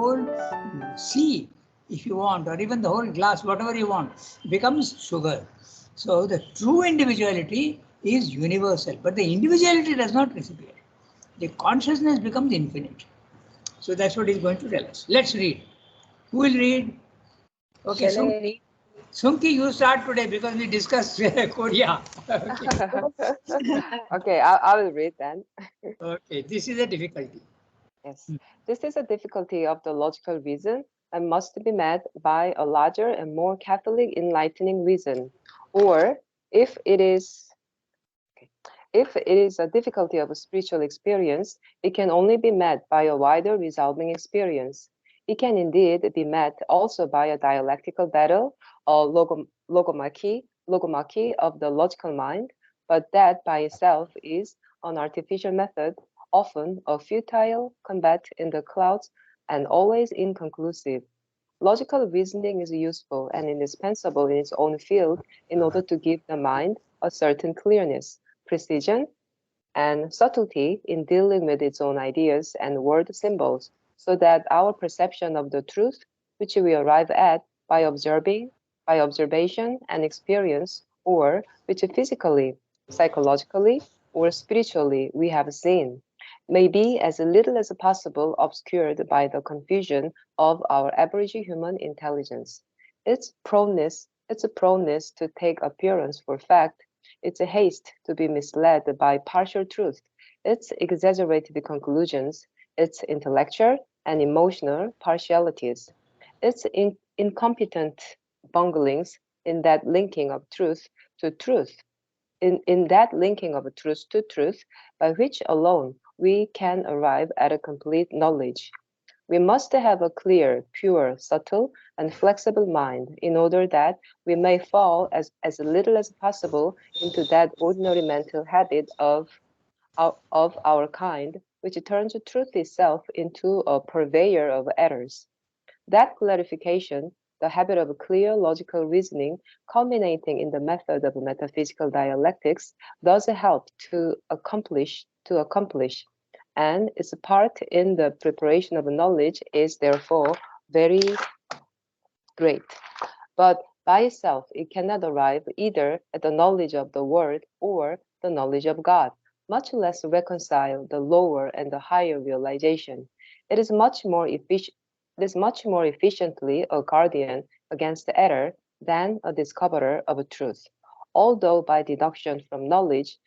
whole sea, if you want, or even the whole glass, whatever you want, becomes sugar. So the true individuality is universal, but the individuality does not disappear. The consciousness becomes infinite. So that's what he's going to tell us. Let's read. Who will read? Okay, Shall I read? Sunki, you start today because we discussed Korea. Okay, I will read then. Okay, this is a difficulty. Yes, this is a difficulty of the logical reason and must be met by a larger and more Catholic enlightening reason. Or if it is a difficulty of a spiritual experience, it can only be met by a wider resolving experience. It can indeed be met also by a dialectical battle or logomachy of the logical mind, but that by itself is an artificial method, often a futile combat in the clouds and always inconclusive. Logical reasoning is useful and indispensable in its own field in order to give the mind a certain clearness, precision, and subtlety in dealing with its own ideas and word symbols, so that our perception of the truth, which we arrive at by observation and experience, or which physically, psychologically, or spiritually we have seen, may be as little as possible obscured by the confusion of our average human intelligence. Its proneness to take appearance for fact, its haste to be misled by partial truth, its exaggerated conclusions, its intellectual and emotional partialities, its incompetent bunglings in that linking of truth to truth, in that linking of truth to truth, by which alone we can arrive at a complete knowledge. We must have a clear, pure, subtle, and flexible mind in order that we may fall as little as possible into that ordinary mental habit of our kind, which turns truth itself into a purveyor of errors. That clarification, the habit of clear logical reasoning, culminating in the method of metaphysical dialectics, does help to accomplish, and its part in the preparation of knowledge is therefore very great. But by itself, it cannot arrive either at the knowledge of the world or the knowledge of God, much less reconcile the lower and the higher realization. It is much more efficiently a guardian against error than a discoverer of truth. Although by deduction from knowledge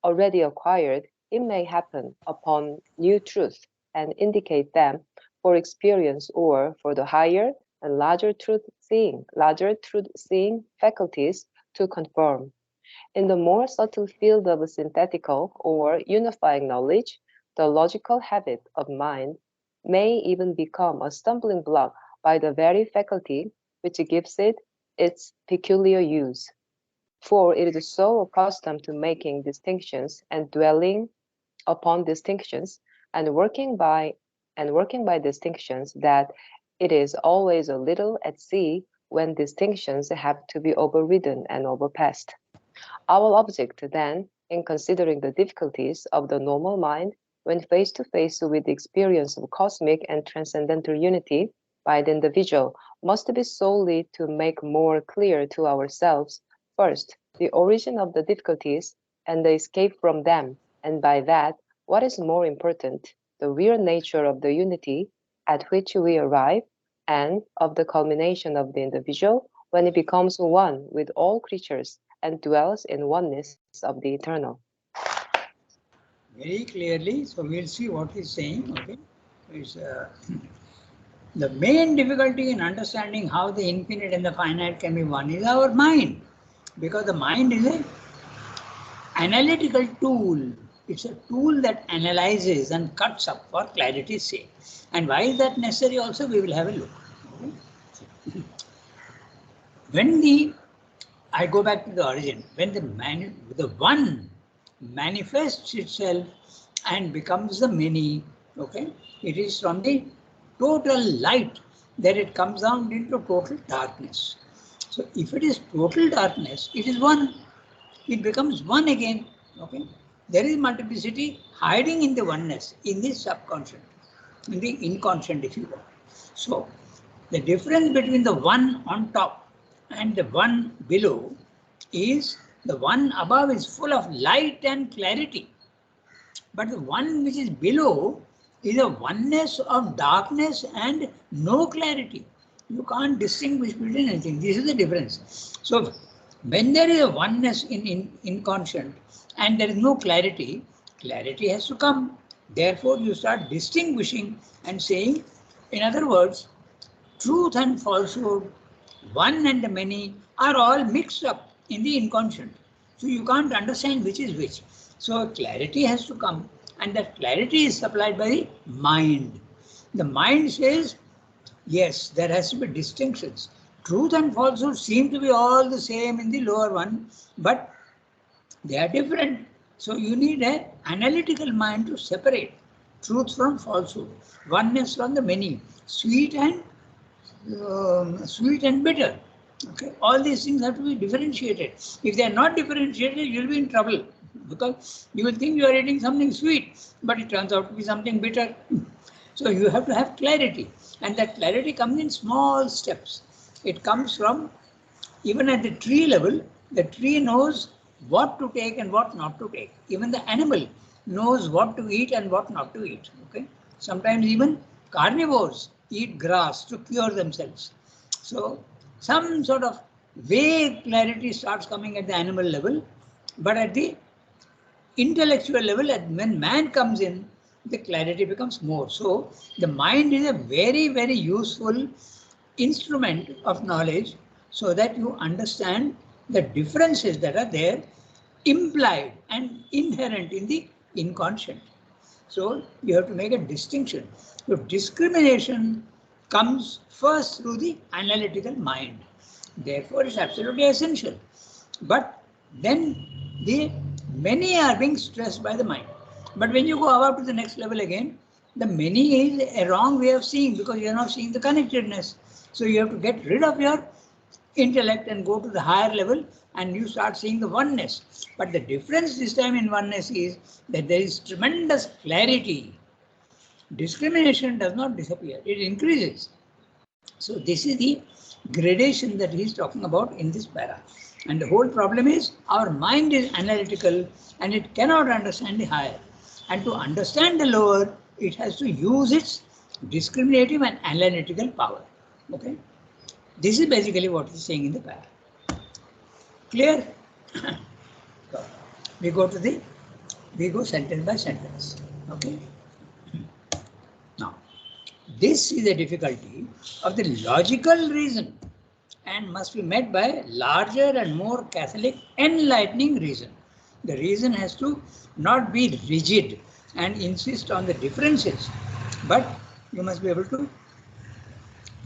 already acquired, it may happen upon new truth and indicate them for experience or for the higher and larger truth seeing faculties to confirm. In the more subtle field of synthetical or unifying knowledge, the logical habit of mind may even become a stumbling block by the very faculty which gives it its peculiar use. For it is so accustomed to making distinctions and dwelling upon distinctions and working by distinctions that it is always a little at sea when distinctions have to be overridden and overpassed. Our object, then, in considering the difficulties of the normal mind when face to face with the experience of cosmic and transcendental unity by the individual, must be solely to make more clear to ourselves, first, the origin of the difficulties and the escape from them, and by that, what is more important, the real nature of the unity at which we arrive, and of the culmination of the individual when it becomes one with all creatures and dwells in oneness of the eternal. Very clearly, so we'll see what he's saying. Okay, is the main difficulty in understanding how the infinite and the finite can be one is our mind, because the mind is an analytical tool. It's a tool that analyzes and cuts up for clarity's sake. And why is that necessary? Also, we will have a look. Okay? When I go back to the origin, when the one manifests itself and becomes the many, okay, it is from the total light that it comes down into total darkness. So if it is total darkness, it is one. It becomes one again. Okay, there is multiplicity hiding in the oneness, in the subconscious, in the inconscient, if you want. So the difference between the one on top and the one below is the one above is full of light and clarity. But the one which is below is a oneness of darkness and no clarity. You can't distinguish between anything. This is the difference. So when there is a oneness in inconscient and there is no clarity, clarity has to come. Therefore, you start distinguishing and saying, in other words, truth and falsehood, one and the many are all mixed up in the inconscient. So you can't understand which is which. So clarity has to come, and that clarity is supplied by the mind. The mind says, yes, there has to be distinctions. Truth and falsehood seem to be all the same in the lower one, but they are different. So you need an analytical mind to separate truth from falsehood, oneness from the many, sweet and bitter. Okay, all these things have to be differentiated. If they are not differentiated, you'll be in trouble, because you will think you are eating something sweet, but it turns out to be something bitter. So you have to have clarity, and that clarity comes in small steps. It comes from, even at the tree level, the tree knows what to take and what not to take. Even the animal knows what to eat and what not to eat. Okay, sometimes even carnivores eat grass to cure themselves. So some sort of vague clarity starts coming at the animal level, but at the intellectual level, when man comes in, the clarity becomes more. So the mind is a very, very useful instrument of knowledge, so that you understand the differences that are there, implied and inherent in the inconscient. So you have to make a distinction. So discrimination comes first through the analytical mind. Therefore, it's absolutely essential. But then the many are being stressed by the mind. But when you go up to the next level again, the many is a wrong way of seeing, because you are not seeing the connectedness. So you have to get rid of your intellect and go to the higher level, and you start seeing the oneness. But the difference this time in oneness is that there is tremendous clarity. Discrimination does not disappear, it increases. So this is the gradation that he is talking about in this para. And the whole problem is our mind is analytical and it cannot understand the higher. And to understand the lower, it has to use its discriminative and analytical power. Okay, this is basically what he's saying in the para. Clear? So we go sentence by sentence. Okay. Now, this is a difficulty of the logical reason and must be met by larger and more Catholic enlightening reason. The reason has to not be rigid and insist on the differences, but you must be able to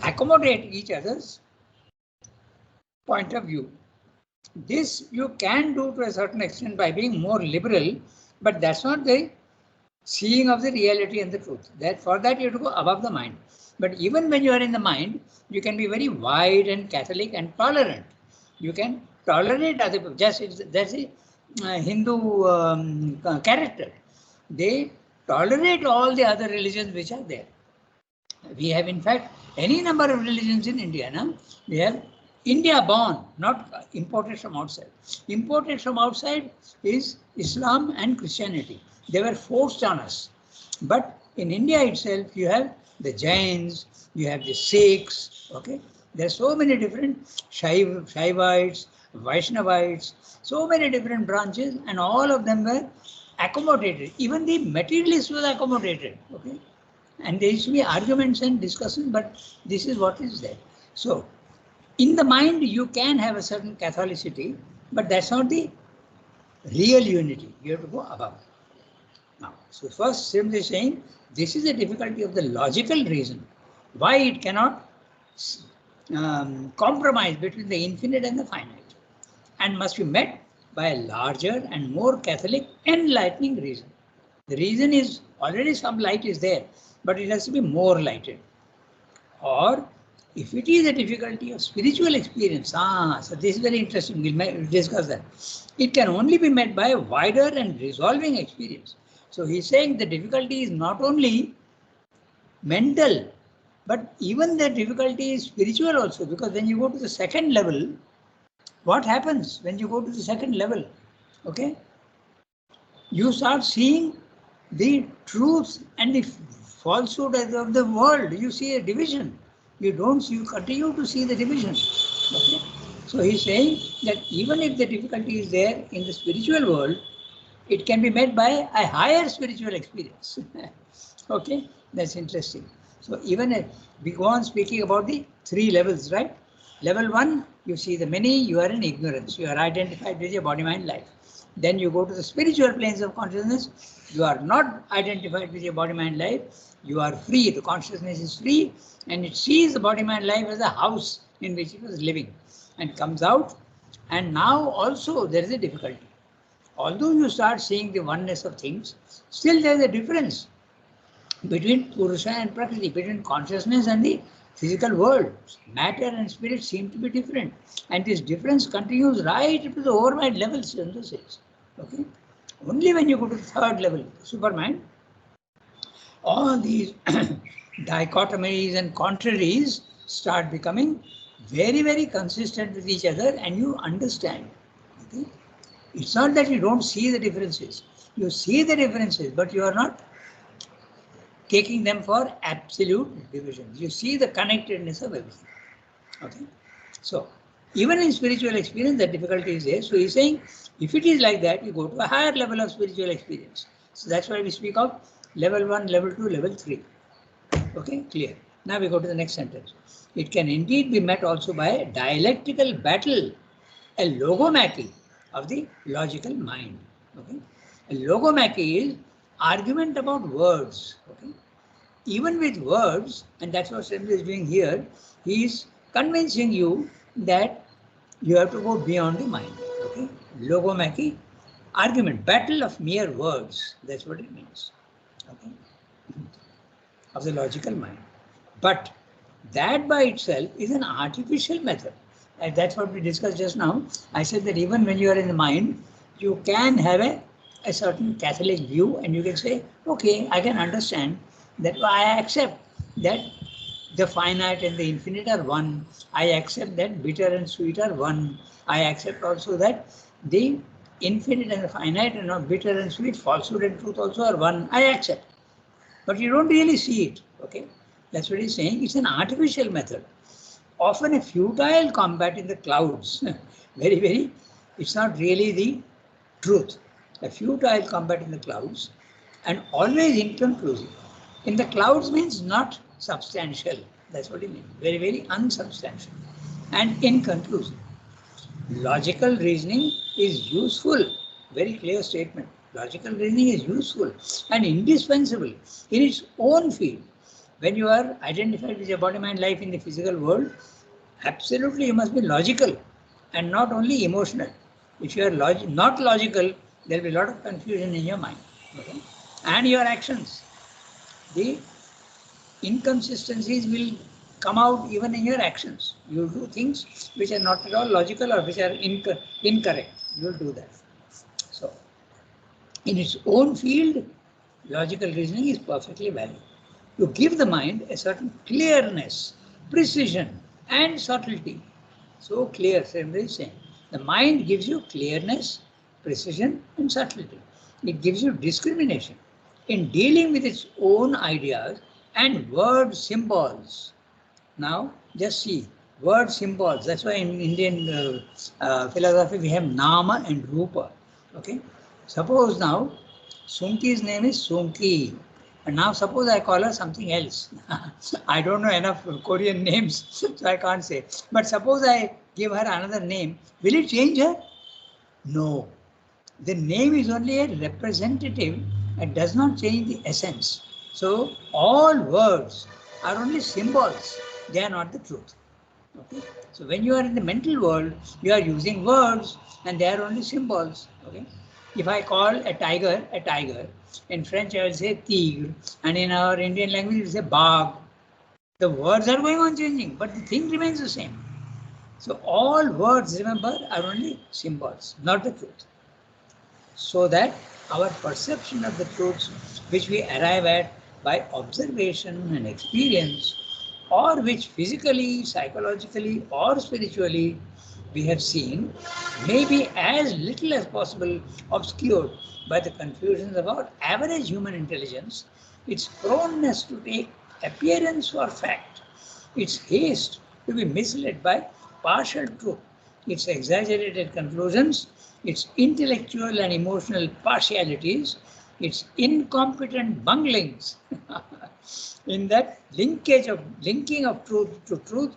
accommodate each other's point of view. This you can do to a certain extent by being more liberal, but that's not the seeing of the reality and the truth. That for that you have to go above the mind. But even when you are in the mind, you can be very wide and Catholic and tolerant. You can tolerate other people. That's a Hindu character. They tolerate all the other religions which are there. We have, in fact, any number of religions in India. Now we have India born, not imported from outside. Imported from outside is Islam and Christianity. They were forced on us. But in India itself, you have the Jains, you have the Sikhs, okay? There are so many different Shaivites, Vaishnavites, so many different branches, and all of them were accommodated. Even the materialist was accommodated, okay? And there used to be arguments and discussions, but this is what is there. So, in the mind, you can have a certain Catholicity, but that's not the real unity. You have to go above. Now, so first, simply saying, this is a difficulty of the logical reason, why it cannot compromise between the infinite and the finite, and must be met by a larger and more Catholic enlightening reason. The reason is already some light is there, but it has to be more lighted. Or if it is a difficulty of spiritual experience, so this is very interesting, we'll discuss that. It can only be met by a wider and resolving experience. So he's saying the difficulty is not only mental, But even the difficulty is spiritual also, because when you go to the second level, what happens when you go to the second level? Okay, you start seeing the truth and the falsehood of the world. You see a division. You don't. You continue to see the division. Okay. So he's saying that even if the difficulty is there in the spiritual world, it can be met by a higher spiritual experience. Okay, that's interesting. So even we go on speaking about the three levels, right? Level 1, you see the many, you are in ignorance. You are identified with your body, mind, life. Then you go to the spiritual planes of consciousness. You are not identified with your body, mind, life. You are free. The consciousness is free, and it sees the body, mind, life as a house in which it was living, and comes out. And now also there is a difficulty. Although you start seeing the oneness of things, still there is a difference between Purusha and Prakriti, between consciousness and the physical world. Matter and spirit seem to be different. And this difference continues right up to the overmind level, Siddhanta says. Okay? Only when you go to the third level, supermind, all these dichotomies and contraries start becoming very, very consistent with each other, and you understand. Okay? It's not that you don't see the differences. You see the differences, but you are not taking them for absolute divisions. You see the connectedness of everything. Okay. So even in spiritual experience, the difficulty is there. So he's saying, if it is like that, you go to a higher level of spiritual experience. So that's why we speak of level 1, level 2, level 3. Okay, clear. Now we go to the next sentence. It can indeed be met also by a dialectical battle, a logomachy of the logical mind. Okay, a logomachy is argument about words. Okay, even with words, and that's what Srimli is doing here. He is convincing you that you have to go beyond the mind. Okay, logomachy, argument, battle of mere words. That's what it means. Okay, of the logical mind. But that by itself is an artificial method. And that's what we discussed just now. I said that even when you are in the mind, you can have a certain Catholic view, and you can say, okay, I can understand that. I accept that the finite and the infinite are one. I accept that bitter and sweet are one. I accept also that the infinite and the finite and not bitter and sweet, falsehood and truth also are one. I accept. But you don't really see it. Okay, that's what he's saying. It's an artificial method, often a futile combat in the clouds. Very, very, it's not really the truth. A futile combat in the clouds, and always inconclusive. In the clouds means not substantial. That's what he means. Very, very unsubstantial and inconclusive. Logical reasoning is useful. Very clear statement. Logical reasoning is useful and indispensable in its own field. When you are identified with your body, mind, life in the physical world, absolutely you must be logical and not only emotional. If you are not logical, there will be a lot of confusion in your mind. Okay? And your actions. The inconsistencies will come out even in your actions. You do things which are not at all logical or which are incorrect. You will do that. So, in its own field, logical reasoning is perfectly valid. To give the mind a certain clearness, precision, and subtlety. So clear, Srimli is saying. The mind gives you clearness, precision, and subtlety. It gives you discrimination in dealing with its own ideas and word symbols. Now, just see, word symbols. That's why in Indian philosophy we have Nama and Rupa. Okay. Suppose now, Sunki's name is Sunki. And now suppose I call her something else. I don't know enough Korean names, so I can't say. But suppose I give her another name, will it change her? No. The name is only a representative and does not change the essence. So all words are only symbols. They are not the truth. Okay? So when you are in the mental world, you are using words and they are only symbols. Okay? If I call a tiger, in French I will say tigre, and in our Indian language we will say bag. The words are going on changing, but the thing remains the same. So all words, remember, are only symbols, not the truth. So that our perception of the truths which we arrive at by observation and experience or which physically, psychologically, or spiritually we have seen may be as little as possible obscured by the confusions about average human intelligence, its proneness to take appearance for fact, its haste to be misled by partial truth, its exaggerated conclusions, its intellectual and emotional partialities, its incompetent bunglings in that linking of truth to truth,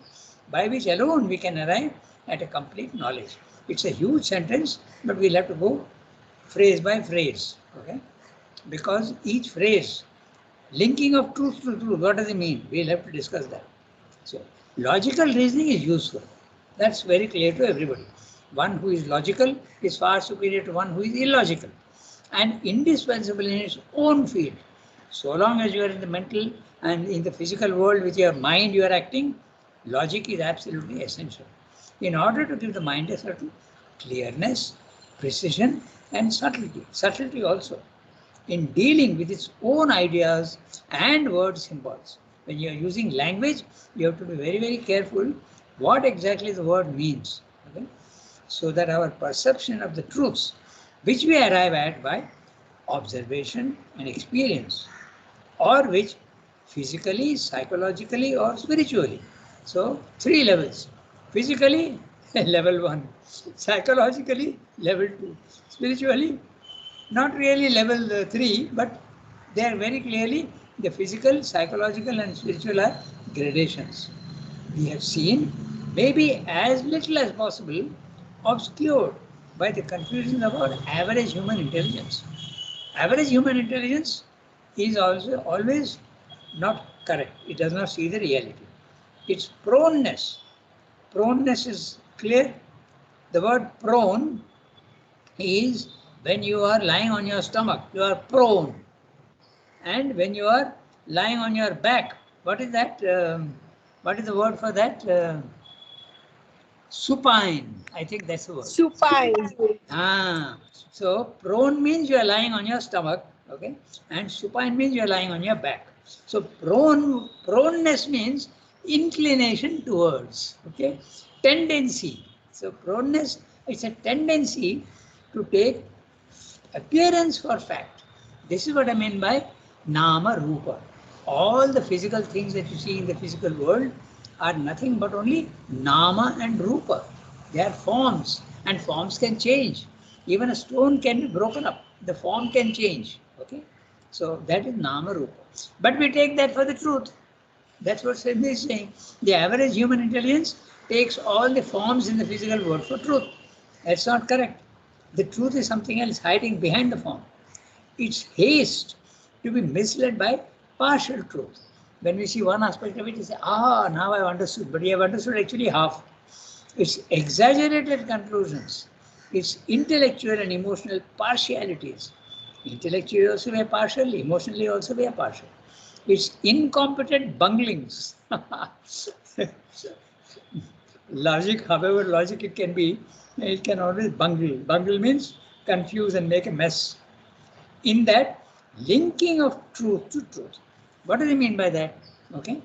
by which alone we can arrive at a complete knowledge. It's a huge sentence, but we'll have to go phrase by phrase, okay? Because each phrase, linking of truth to truth, what does it mean? We'll have to discuss that. So, logical reasoning is useful. That's very clear to everybody. One who is logical is far superior to one who is illogical and indispensable in its own field. So long as you are in the mental and in the physical world with your mind you are acting, logic is absolutely essential. In order to give the mind a certain clearness, precision and subtlety. Subtlety also in dealing with its own ideas and word symbols. When you are using language, you have to be very, very careful what exactly the word means, okay? So that our perception of the truths, which we arrive at by observation and experience, or which physically, psychologically, or spiritually. So, 3 levels. Physically, level 1. Psychologically, level 2. Spiritually, not really level 3, but they are very clearly the physical, psychological, and spiritual are gradations. We have seen, maybe as little as possible, obscured by the confusion about average human intelligence. Average human intelligence is also always not correct. It does not see the reality. Its proneness. Proneness is clear. The word prone is when you are lying on your stomach, you are prone. And when you are lying on your back, what is that? What is the word for that? Supine. I think that's the word. Supine. So prone means you are lying on your stomach, okay, and supine means you are lying on your back. So proneness means inclination towards, okay, tendency. So proneness, it's a tendency to take appearance for fact. This is what I mean by nama rupa. All the physical things that you see in the physical world are nothing but only nama and rupa. They are forms, and forms can change. Even a stone can be broken up. The form can change. Okay, so that is nama rupa. But we take that for the truth. That's what Sydney is saying. The average human intelligence takes all the forms in the physical world for truth. That's not correct. The truth is something else hiding behind the form. It's haste to be misled by partial truth. When we see one aspect of it, we say, now I've understood, but you have understood actually half. It's exaggerated conclusions. It's intellectual and emotional partialities. Intellectually also we are partial, emotionally also we are partial. It's incompetent bunglings. Logic, however logic it can be, it can always bungle. Bungle means confuse and make a mess. In that linking of truth to truth. What do they mean by that? Okay,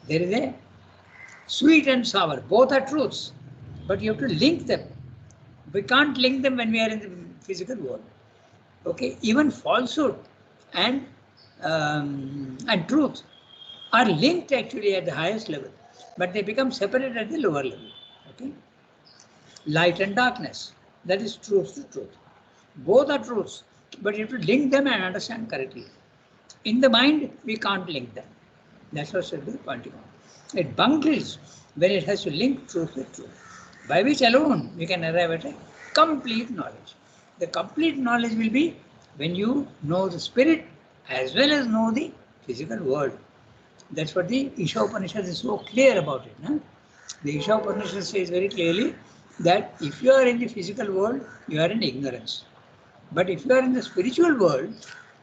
there is a sweet and sour. Both are truths, but you have to link them. We can't link them when we are in the physical world. Okay, even falsehood and truth are linked actually at the highest level, but they become separate at the lower level. Okay, light and darkness, that is truth to truth. Both are truths, but you have to link them and understand correctly. In the mind, we can't link them. That's what Siddhu is pointing out. It bungles when it has to link truth with truth, by which alone we can arrive at a complete knowledge. The complete knowledge will be when you know the spirit as well as know the physical world. That's what the Isha Upanishad is so clear about it. No? The Isha Upanishad says very clearly that if you are in the physical world, you are in ignorance. But if you are in the spiritual world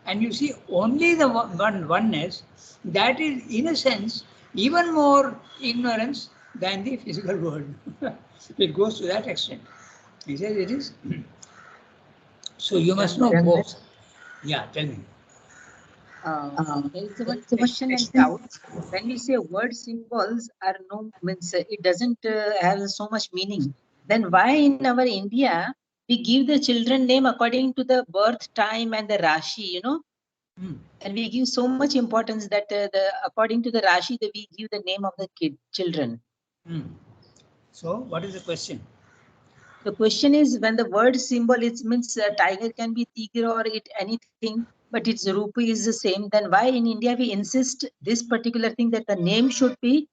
and you see only the oneness, that is in a sense even more ignorance than the physical world. It goes to that extent. He says it is. So you must know both. Yeah, tell me. There is one question and doubt. When we say word symbols are no means it doesn't have so much meaning. Then why in our India we give the children name according to the birth time and the Rashi, you know? And we give so much importance that the according to the Rashi that we give the name of the children. So what is the question? The question is when the word symbol is means tiger can be tigre or it anything, but its rupa is the same. Then why in India we insist this particular thing that the name should be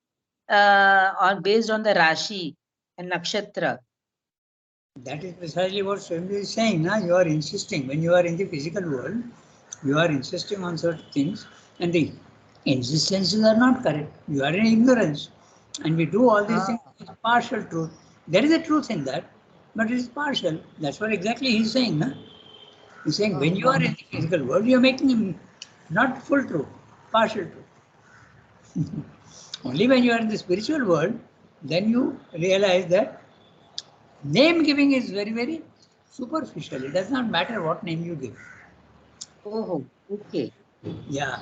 on based on the Rashi and Nakshatra? That is precisely what Swami is saying. Na? You are insisting, when you are in the physical world, you are insisting on certain things and the insistences are not correct. You are in ignorance. And we do all these things with partial truth. There is a truth in that, but it is partial. That's what exactly he's saying. Na? He's saying when you are in the physical world, you are making not full truth, partial truth. Only when you are in the spiritual world, then you realize that name giving is very, very superficial. It does not matter what name you give. Oh, okay. Yeah.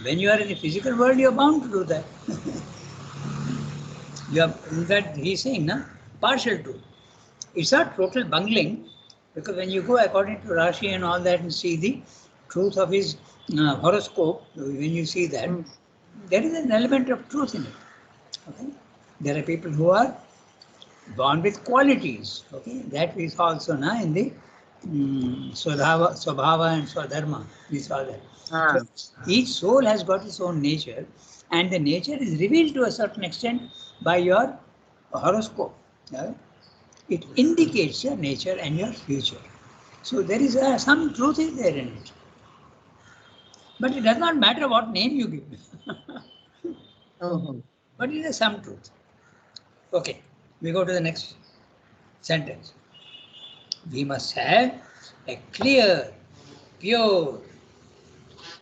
When you are in the physical world, you are bound to do that. You are, in fact, he's saying, na, partial truth. It's not total bungling, because when you go according to Rashi and all that and see the truth of his horoscope, when you see that, there is an element of truth in it. Okay? There are people who are born with qualities. Okay, that is also na in the Swabhava and Swadharma. We saw that. So each soul has got its own nature, and the nature is revealed to a certain extent by your horoscope. It indicates your nature and your future. So there is some truth is there in it. But it does not matter what name you give. But it is some truth. Okay, we go to the next sentence. We must have a clear, pure,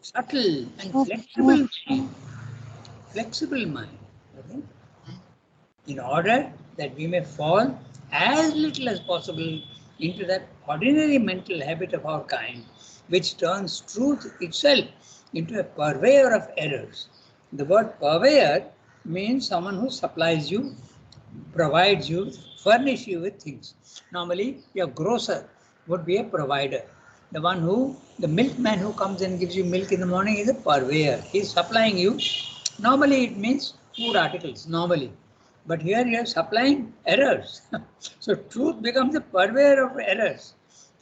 subtle and flexible mind. Flexible mind. Okay? In order that we may fall as little as possible into that ordinary mental habit of our kind, which turns truth itself into a purveyor of errors. The word purveyor means someone who supplies you, provides you, furnish you with things. Normally, your grocer would be a provider. The one who, the milkman who comes and gives you milk in the morning is a purveyor. He is supplying you. Normally, it means food articles, normally. But here you are supplying errors. So truth becomes the purveyor of errors.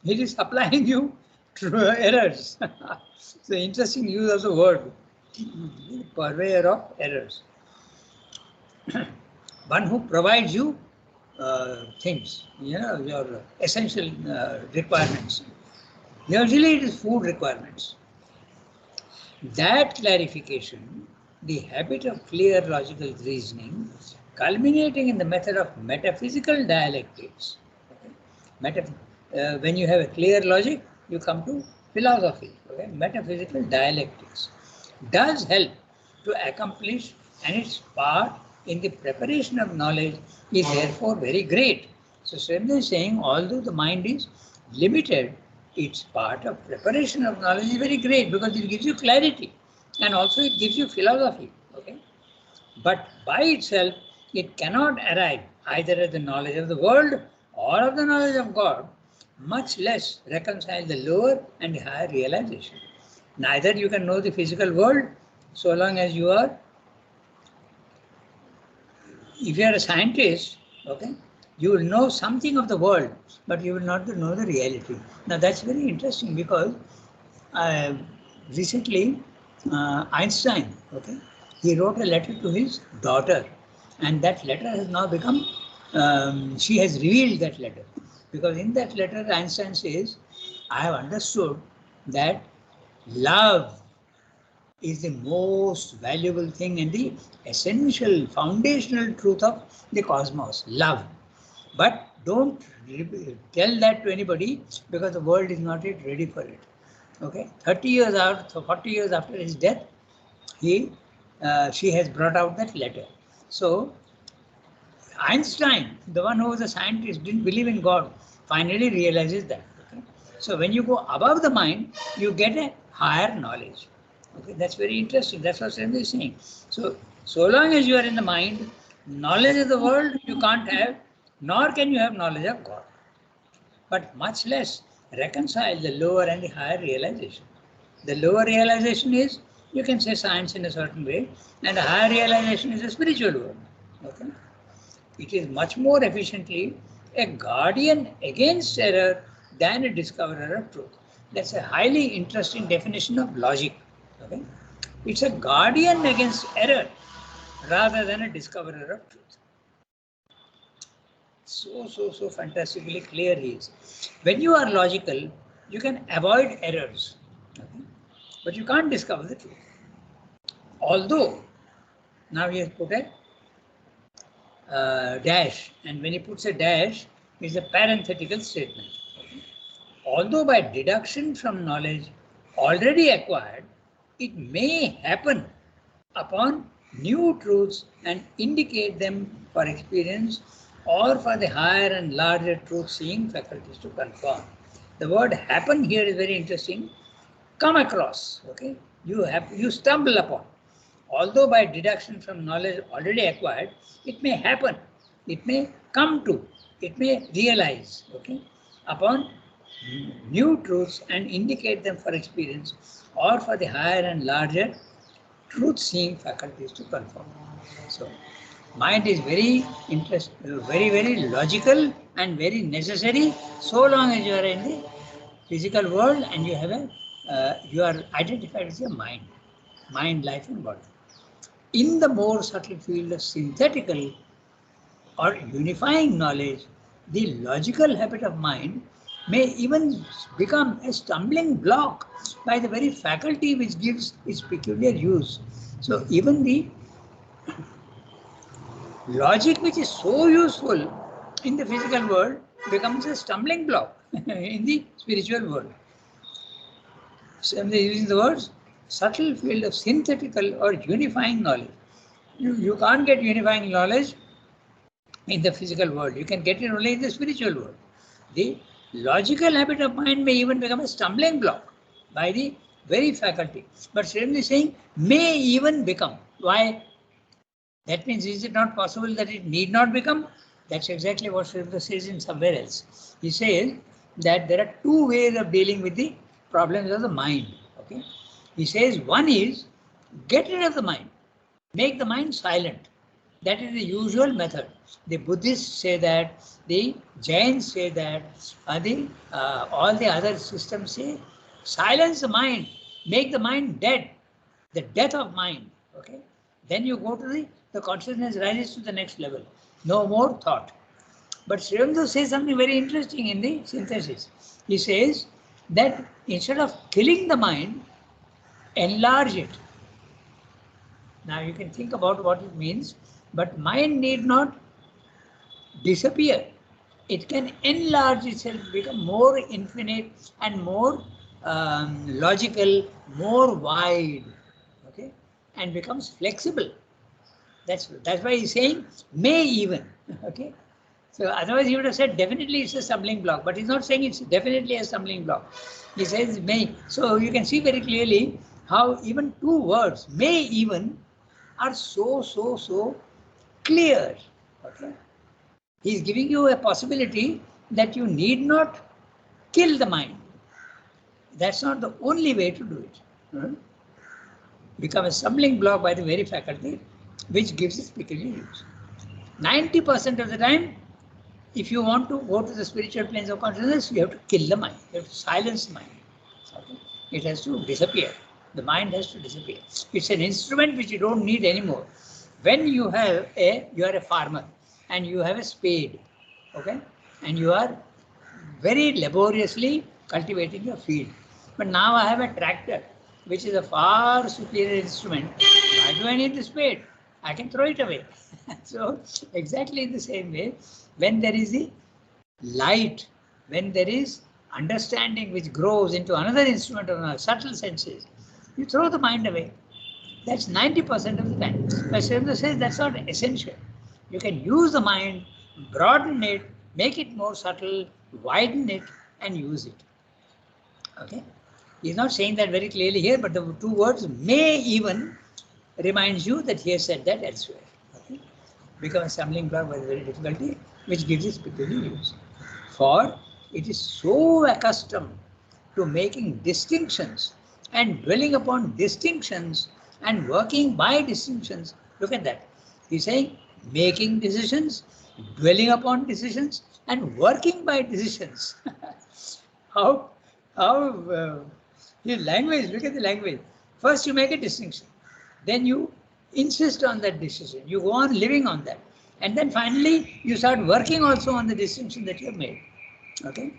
He is supplying you errors. So interesting use of the word, purveyor of errors. One who provides you things, your essential requirements. Usually it is food requirements. That clarification, the habit of clear logical reasoning, culminating in the method of metaphysical dialectics. When you have a clear logic, you come to philosophy. Okay? Metaphysical dialectics does help to accomplish, and its part in the preparation of knowledge is therefore very great. So Swami is saying, although the mind is limited, its part of preparation of knowledge is very great because it gives you clarity and also it gives you philosophy. Okay? But by itself, it cannot arrive either at the knowledge of the world or of the knowledge of God, much less reconcile the lower and the higher realization. Neither you can know the physical world so long as you are, if you are a scientist, okay, you will know something of the world, but you will not know the reality. Now that's very interesting because recently Einstein, okay, he wrote a letter to his daughter, and that letter has now become, she has revealed that letter. Because in that letter, Einstein says, I have understood that love is the most valuable thing and the essential foundational truth of the cosmos, love. But don't tell that to anybody because the world is not yet ready for it. Okay, 30 years out, so 40 years after his death, she has brought out that letter. So Einstein, the one who was a scientist, didn't believe in God, finally realizes that. Okay? So when you go above the mind, you get a higher knowledge. Okay, that's very interesting. That's what Srinath is saying. So long as you are in the mind, knowledge of the world you can't have, nor can you have knowledge of God. But much less reconcile the lower and the higher realization. The lower realization is, you can say science in a certain way, and the higher realization is a spiritual world. Okay? It is much more efficiently a guardian against error than a discoverer of truth. That's a highly interesting definition of logic. Okay? It's a guardian against error rather than a discoverer of truth. So fantastically clear he is. When you are logical, you can avoid errors, okay? But you can't discover the truth. Although, now he has put a dash, and when he puts a dash, it's a parenthetical statement. Okay? Although by deduction from knowledge already acquired, it may happen upon new truths and indicate them for experience or for the higher and larger truth-seeing faculties to confirm. The word happen here is very interesting. Come across, okay? You stumble upon. Although by deduction from knowledge already acquired, it may happen, it may come to, it may realize, okay, upon new truths and indicate them for experience or for the higher and larger truth-seeing faculties to confirm. So, mind is very very logical and very necessary so long as you are in the physical world and you have you are identified as a mind, life, and body. In the more subtle field of synthetical or unifying knowledge, the logical habit of mind may even become a stumbling block by the very faculty which gives its peculiar use. So even the logic which is so useful in the physical world becomes a stumbling block in the spiritual world. So I'm using the words subtle field of synthetical or unifying knowledge. You can't get unifying knowledge in the physical world. You can get it only in the spiritual world. The logical habit of mind may even become a stumbling block by the very faculty. But Srinath is saying may even become. Why? That means, is it not possible that it need not become? That's exactly what Srinath says in somewhere else. He says that there are two ways of dealing with the problems of the mind. Okay? He says one is get rid of the mind, make the mind silent. That is the usual method. The Buddhists say that, the Jains say that, all the other systems say silence the mind, make the mind dead, the death of mind. Okay? Then you go to the consciousness rises to the next level. No more thought. But Sri Aurobindo says something very interesting in the synthesis. He says that instead of killing the mind, enlarge it. Now you can think about what it means, but mind need not disappear. It can enlarge itself, become more infinite and more logical, more wide, okay, and becomes flexible. That's why he's saying may even, okay. So otherwise he would have said definitely it's a stumbling block, but he's not saying it's definitely a stumbling block. He says may. So you can see very clearly how even two words, may even, are so clear. Okay? He's giving you a possibility that you need not kill the mind. That's not the only way to do it. Become a stumbling block by the very faculty which gives its peculiar use. 90% of the time, if you want to go to the spiritual planes of consciousness, you have to kill the mind. You have to silence the mind. Okay? It has to disappear. The mind has to disappear. It's an instrument which you don't need anymore. When you are a farmer and you have a spade, okay, and you are very laboriously cultivating your field. But now I have a tractor, which is a far superior instrument. Why do I need the spade? I can throw it away. So exactly in the same way, when there is the light, when there is understanding which grows into another instrument of our subtle senses, you throw the mind away. That's 90% of the time. But Sri Aurobindo says that's not essential. You can use the mind, broaden it, make it more subtle, widen it, and use it. Okay? He's not saying that very clearly here, but the two words may even reminds you that he has said that elsewhere. Okay? Become a stumbling block by the very difficulty, which gives its peculiar use. For it is so accustomed to making distinctions and dwelling upon distinctions and working by distinctions. Look at that. He's saying making decisions, dwelling upon decisions, and working by decisions. how his language, look at the language. First you make a distinction, then you insist on that decision, you go on living on that, and then finally you start working also on the distinction that you have made. Okay,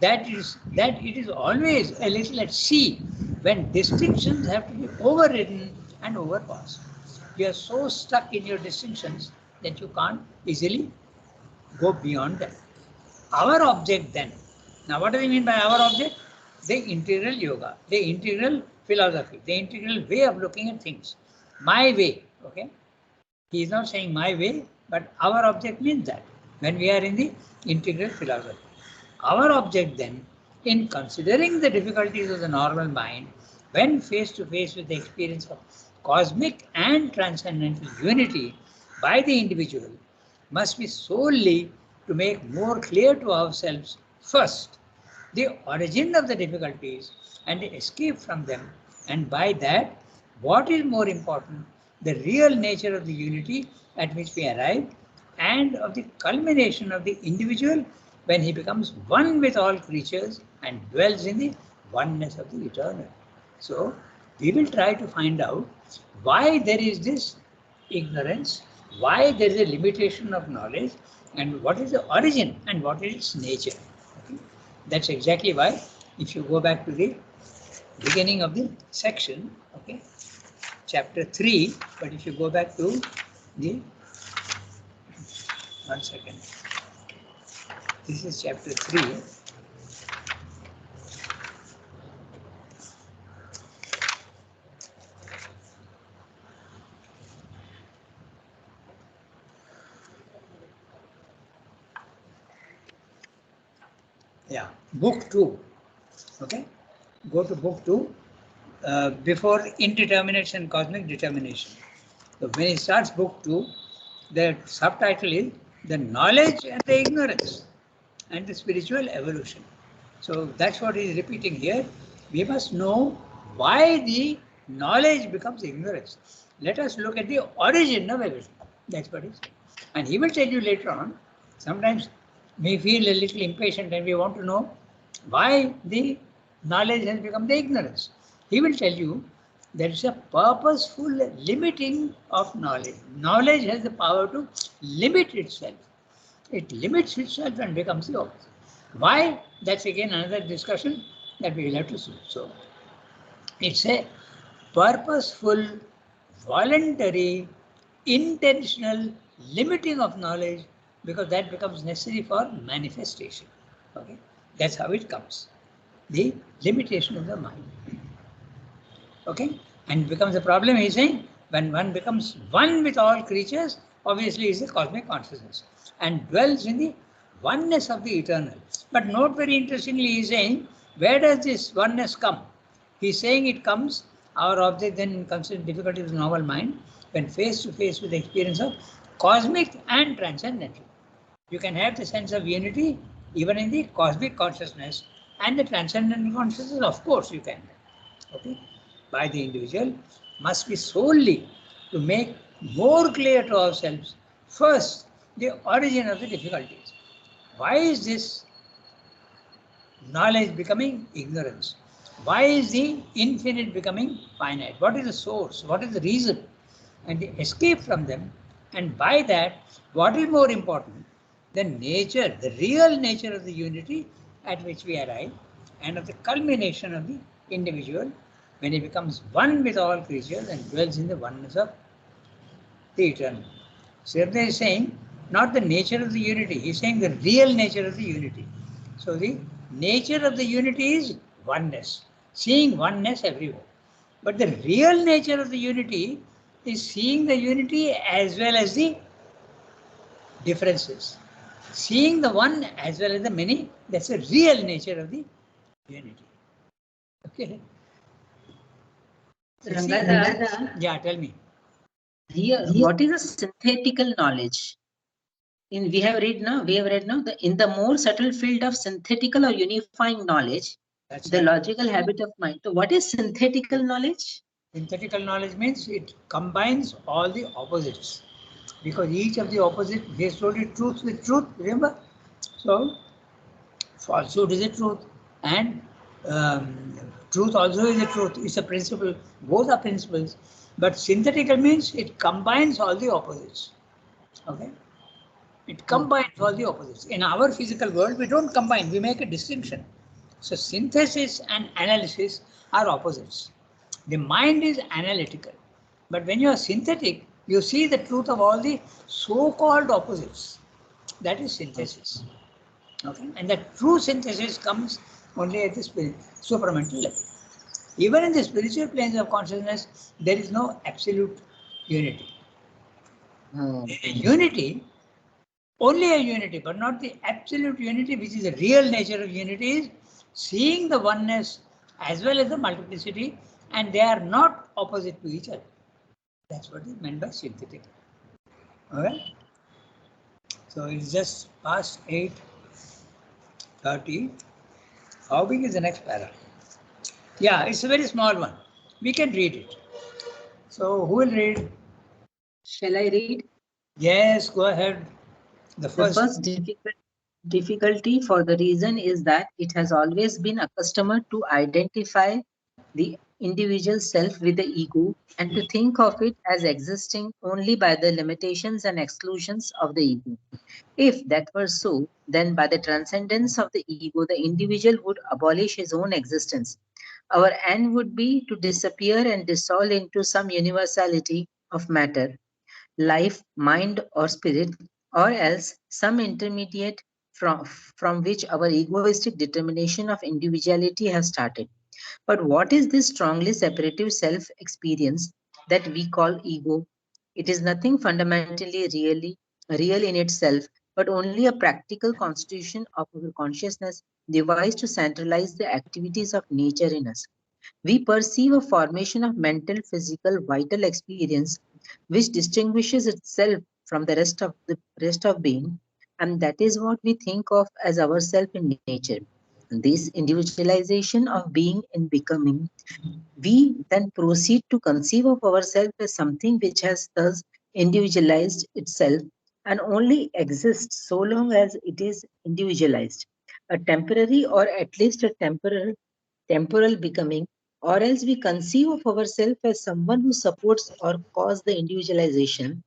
that it is always a little at sea when distinctions have to be overridden and overpassed. You are so stuck in your distinctions that you can't easily go beyond that. Our object then, now what do we mean by our object? The integral yoga, the integral philosophy, the integral way of looking at things. My way, okay? He is not saying my way, but our object means that when we are in the integral philosophy. Our object then, in considering the difficulties of the normal mind, when face to face with the experience of cosmic and transcendental unity by the individual, must be solely to make more clear to ourselves first the origin of the difficulties and the escape from them, and by that, what is more important, the real nature of the unity at which we arrive, and of the culmination of the individual when he becomes one with all creatures and dwells in the oneness of the eternal. So, we will try to find out why there is this ignorance, why there is a limitation of knowledge, and what is the origin and what is its nature. Okay? That's exactly why, if you go back to the beginning of the section, okay, chapter 3, but if you go back to the, 1 second, this is chapter 3. Yeah, book 2. Okay, go to book 2 before indetermination, cosmic determination. So when he starts book 2, the subtitle is the knowledge and the ignorance and the spiritual evolution. So that's what he is repeating here. We must know why the knowledge becomes ignorance. Let us look at the origin of everything. That's what he said. And he will tell you later on, sometimes we feel a little impatient and we want to know why the knowledge has become the ignorance. He will tell you there is a purposeful limiting of knowledge. Knowledge has the power to limit itself. It limits itself and becomes the opposite. Why? That's again another discussion that we will have to see. So, it's a purposeful, voluntary, intentional limiting of knowledge, because that becomes necessary for manifestation. Okay, that's how it comes. The limitation of the mind. Okay, and it becomes a problem, he's saying, when one becomes one with all creatures, obviously is the cosmic consciousness, and dwells in the oneness of the eternal. But note very interestingly, he's saying, where does this oneness come? He's saying it comes, our object then considering difficulty of the normal mind, when face to face with the experience of cosmic and transcendental. You can have the sense of unity even in the cosmic consciousness, and the transcendental consciousness, of course, you can. Okay, by the individual must be solely to make more clear to ourselves first the origin of the difficulties. Why is this knowledge becoming ignorance? Why is the infinite becoming finite? What is the source? What is the reason? And the escape from them, and by that, what is more important? The nature, the real nature of the unity at which we arrive, and of the culmination of the individual when he becomes one with all creatures and dwells in the oneness of the eternal. Sridhar is saying not the nature of the unity, he is saying the real nature of the unity. So the nature of the unity is oneness, seeing oneness everywhere. But the real nature of the unity is seeing the unity as well as the differences. Seeing the one as well as the many, that's the real nature of the unity. Okay. Rangada, Yeah, tell me. here, what is a synthetical knowledge? We have read now, in the more subtle field of synthetical or unifying knowledge, That's the right. logical habit of mind. So what is synthetical knowledge? Synthetical knowledge means it combines all the opposites, because each of the opposite, they told you truth with truth, remember? So falsehood is a truth, and truth also is a truth. It's a principle. Both are principles. But synthetical means it combines all the opposites. Okay? It combines all the opposites. In our physical world, we don't combine, we make a distinction. So synthesis and analysis are opposites. The mind is analytical. But when you are synthetic, you see the truth of all the so-called opposites. That is synthesis. Okay? And the true synthesis comes only at the supramental level. Even in the spiritual planes of consciousness, there is no absolute unity. Unity, only a unity, but not the absolute unity, which is the real nature of unity, is seeing the oneness as well as the multiplicity, and they are not opposite to each other. That's what is meant by synthetic. Okay? So it's just past 8:30. How big is the next para? Yeah, it's a very small one. We can read it. So who will read? Shall I read? Yes, go ahead. The The first. first difficulty for the reason is that it has always been accustomed to identify the individual self with the ego and to think of it as existing only by the limitations and exclusions of the ego. If that were so, then by the transcendence of the ego, the individual would abolish his own existence. Our end would be to disappear and dissolve into some universality of matter, life, mind, or spirit, or else some intermediate from which our egoistic determination of individuality has started. But what is this strongly separative self experience that we call ego? It is nothing fundamentally real in itself, but only a practical constitution of our consciousness devised to centralize the activities of nature in us. We perceive a formation of mental, physical, vital experience which distinguishes itself from the rest of being, and that is what we think of as ourself in nature. This individualization of being and becoming, we then proceed to conceive of ourselves as something which has thus individualized itself and only exists so long as it is individualized, a temporary or at least a temporal becoming, or else we conceive of ourselves as someone who supports or causes the individualization,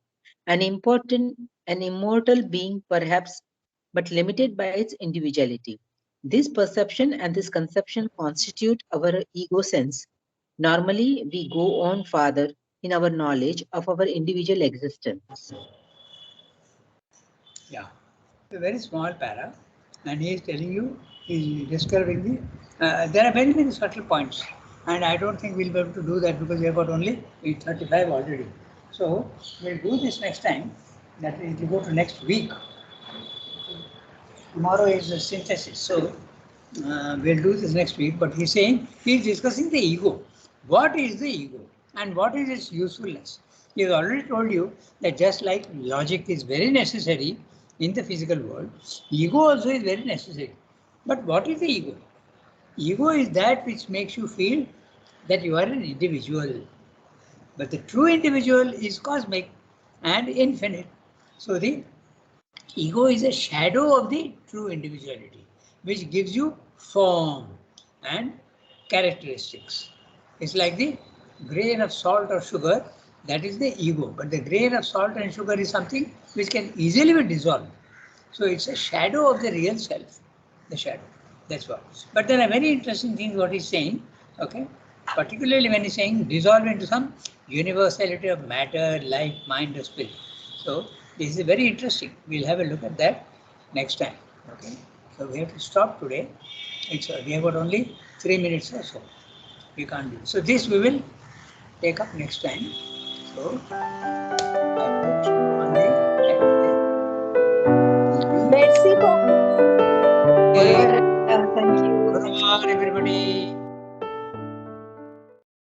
an immortal being perhaps, but limited by its individuality. This perception and this conception constitute our ego sense. Normally, we go on farther in our knowledge of our individual existence. Yeah, a very small para, and he is telling you, he is describing there are very many subtle points, and I don't think we'll be able to do that because we have got only 8:35 already. So we'll do this next time, that is, we'll go to next week. Tomorrow is the synthesis, so we'll do this next week, but he's saying, he's discussing the ego. What is the ego and what is its usefulness? He has already told you that just like logic is very necessary in the physical world, ego also is very necessary. But what is the ego? Ego is that which makes you feel that you are an individual. But the true individual is cosmic and infinite. So the ego is a shadow of the true individuality, which gives you form and characteristics. It's like the grain of salt or sugar, that is the ego. But the grain of salt and sugar is something which can easily be dissolved. So it's a shadow of the real self, the shadow. That's what. But there are very interesting things what he's saying, okay? Particularly when he's saying dissolve into some universality of matter, life, mind, or spirit. So this is very interesting. We'll have a look at that next time. Okay. So we have to stop today. We have got only 3 minutes or so. We can't do. So this we will take up next time. So I put on the Merci beaucoup. okay. Thank you. Good morning, everybody.